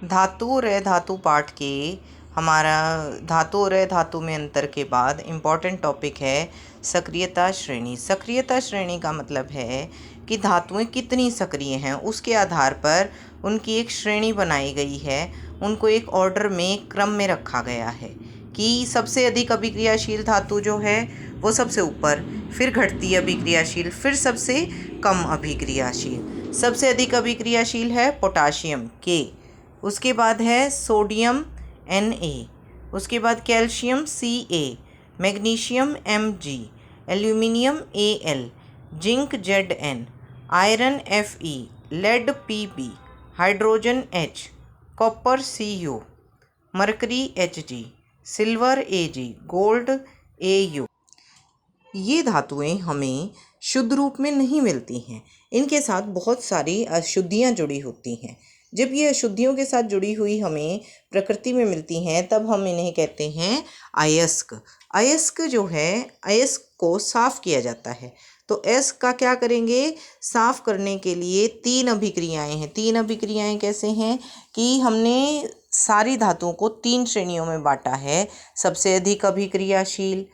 धातु और अधातु पाठ के हमारा धातु और अधातु में अंतर के बाद इम्पॉर्टेंट टॉपिक है सक्रियता श्रेणी। सक्रियता श्रेणी का मतलब है कि धातुएं कितनी सक्रिय हैं, उसके आधार पर उनकी एक श्रेणी बनाई गई है। उनको एक ऑर्डर में, क्रम में रखा गया है कि सबसे अधिक अभिक्रियाशील धातु जो है वो सबसे ऊपर, फिर घटती अभिक्रियाशील, फिर सबसे कम अभिक्रियाशील। सबसे अधिक अभिक्रियाशील है पोटाशियम के, उसके बाद है सोडियम Na, उसके बाद calcium Ca, magnesium Mg, aluminium Al, zinc Zn, iron Fe, lead Pb, hydrogen H, copper Cu, mercury Hg, silver Ag, gold Au। ये धातुएं हमें शुद्ध रूप में नहीं मिलती हैं, इनके साथ बहुत सारी अशुद्धियाँ जुड़ी होती हैं। जब ये अशुद्धियों के साथ जुड़ी हुई हमें प्रकृति में मिलती हैं तब हम इन्हें कहते हैं अयस्क। अयस्क जो है, अयस्क को साफ़ किया जाता है। तो अयस्क का क्या करेंगे? साफ़ करने के लिए 3 अभिक्रियाएं हैं। 3 अभिक्रियाएं कैसे हैं कि हमने सारी धातुओं को 3 श्रेणियों में बांटा है। सबसे अधिक अभिक्रियाशील,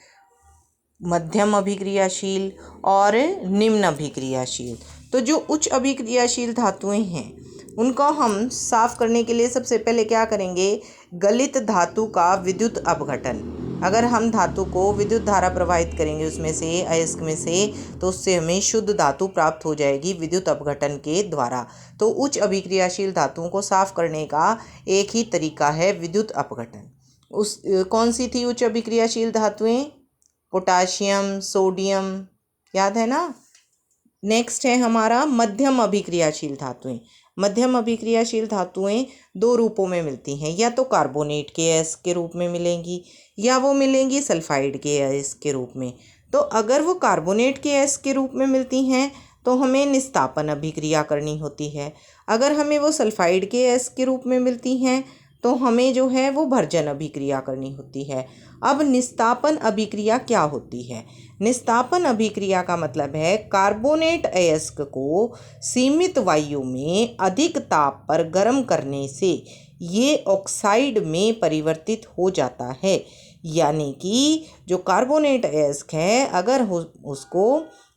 मध्यम अभिक्रियाशील और निम्न अभिक्रियाशील। तो जो उच्च अभिक्रियाशील धातुएं हैं उनको हम साफ करने के लिए सबसे पहले क्या करेंगे? गलित धातु का विद्युत अपघटन। अगर हम धातु को विद्युत धारा प्रवाहित करेंगे उसमें से, अयस्क में से, तो उससे हमें शुद्ध धातु प्राप्त हो जाएगी विद्युत अपघटन के द्वारा। तो उच्च अभिक्रियाशील धातुओं को साफ करने का एक ही तरीका है विद्युत अपघटन। कौन सी थी उच्च अभिक्रियाशील धातुएं? पोटाशियम, सोडियम, याद है ना। नेक्स्ट है हमारा मध्यम अभिक्रियाशील धातुएं। मध्यम अभिक्रियाशील धातुएं 2 रूपों में मिलती हैं, या तो कार्बोनेट के अयस्क के रूप में मिलेंगी या वो मिलेंगी सल्फाइड के अयस्क के रूप में। तो अगर वो कार्बोनेट के अयस्क के रूप में मिलती हैं तो हमें निस्तापन अभिक्रिया करनी होती है। अगर हमें वो सल्फाइड के अयस्क के रूप में मिलती हैं तो हमें जो है वो भर्जन अभिक्रिया करनी होती है। अब निस्तापन अभिक्रिया क्या होती है? निस्तापन अभिक्रिया का मतलब है कार्बोनेट अयस्क को सीमित वायु में अधिक ताप पर गर्म करने से ये ऑक्साइड में परिवर्तित हो जाता है। यानी कि जो कार्बोनेट अयस्क है, अगर उसको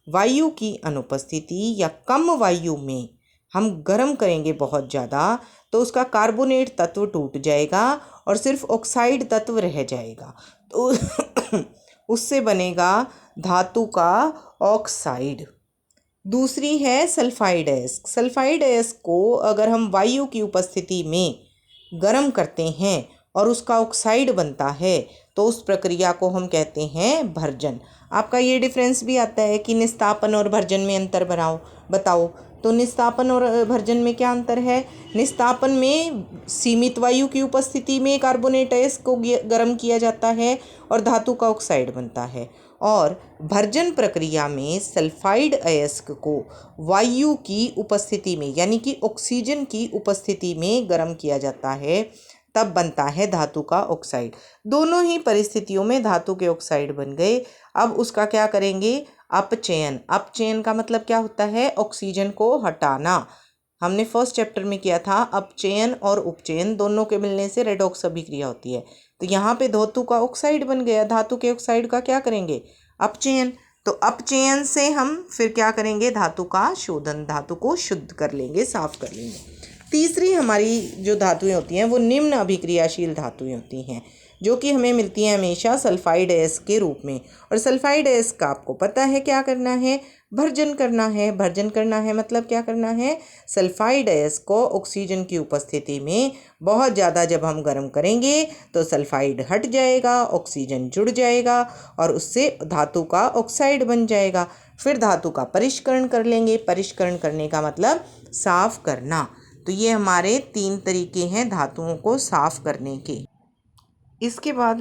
वायु की अनुपस्थिति या कम वायु में हम गर्म करेंगे बहुत ज़्यादा, तो उसका कार्बोनेट तत्व टूट जाएगा और सिर्फ ऑक्साइड तत्व रह जाएगा। तो उससे बनेगा धातु का ऑक्साइड। दूसरी है सल्फाइड अयस्क। सल्फाइड अयस्क को अगर हम वायु की उपस्थिति में गर्म करते हैं और उसका ऑक्साइड बनता है तो उस प्रक्रिया को हम कहते हैं भर्जन। आपका ये डिफरेंस भी आता है कि निस्तापन और भर्जन में अंतर बताओ। तो निस्तापन और भर्जन में क्या अंतर है? निस्तापन में सीमित वायु की उपस्थिति में कार्बोनेट अयस्क को गर्म किया जाता है और धातु का ऑक्साइड बनता है, और भर्जन प्रक्रिया में सल्फाइड अयस्क को वायु की उपस्थिति में, यानी कि ऑक्सीजन की उपस्थिति में गर्म किया जाता है, तब बनता है धातु का ऑक्साइड। दोनों ही परिस्थितियों में धातु के ऑक्साइड बन गए। अब उसका क्या करेंगे? अपचयन। अपचयन का मतलब क्या होता है? ऑक्सीजन को हटाना। हमने फर्स्ट चैप्टर में किया था। अपचयन और उपचयन दोनों के मिलने से रेडॉक्स अभिक्रिया होती है। तो यहाँ पे धातु का ऑक्साइड बन गया। धातु के ऑक्साइड का क्या करेंगे? अपचयन। तो अपचयन से हम फिर क्या करेंगे? धातु का शोधन, धातु को शुद्ध कर लेंगे, साफ कर लेंगे। तीसरी हमारी जो धातुएं होती हैं वो निम्न अभिक्रियाशील धातुएं होती हैं, जो कि हमें मिलती हैं हमेशा सल्फाइड अयस्क के रूप में। और सल्फाइड अयस्क का आपको पता है क्या करना है? भर्जन करना है। भर्जन करना है मतलब क्या करना है? सल्फाइड अयस्क को ऑक्सीजन की उपस्थिति में बहुत ज़्यादा जब हम गर्म करेंगे तो सल्फाइड हट जाएगा, ऑक्सीजन जुड़ जाएगा और उससे धातु का ऑक्साइड बन जाएगा। फिर धातु का परिष्करण कर लेंगे। परिष्करण करने का मतलब साफ करना। तो ये हमारे 3 तरीके हैं धातुओं को साफ करने के। इसके बाद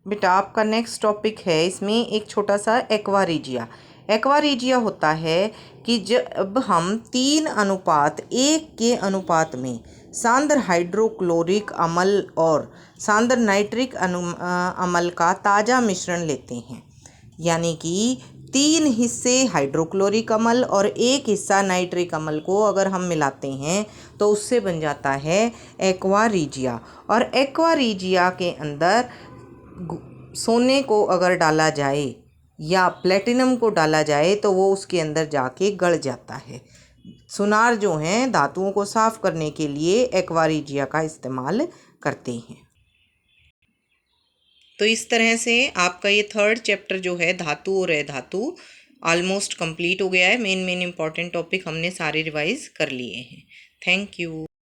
बेटा आपका नेक्स्ट टॉपिक है, इसमें एक छोटा सा एक्वारिजिया। एक्वारिजिया होता है कि जब हम 3:1 के अनुपात में सांद्र हाइड्रोक्लोरिक अम्ल और सांद्र नाइट्रिक अम्ल का ताज़ा मिश्रण लेते हैं, यानी कि 3 हिस्से हाइड्रोक्लोरिक अम्ल और 1 हिस्सा नाइट्रिक अम्ल को अगर हम मिलाते हैं तो उससे बन जाता है एक्वा रीजिया। और एक्वा रीजिया के अंदर सोने को अगर डाला जाए या प्लेटिनम को डाला जाए तो वो उसके अंदर जाके गड़ जाता है। सुनार जो हैं धातुओं को साफ करने के लिए एक्वा रीजिया का इस्तेमाल करते हैं। तो इस तरह से आपका ये 3rd चैप्टर जो है धातु और अधातु ऑलमोस्ट कंप्लीट हो गया है। मेन इंपॉर्टेंट टॉपिक हमने सारे रिवाइज कर लिए हैं। Thank you.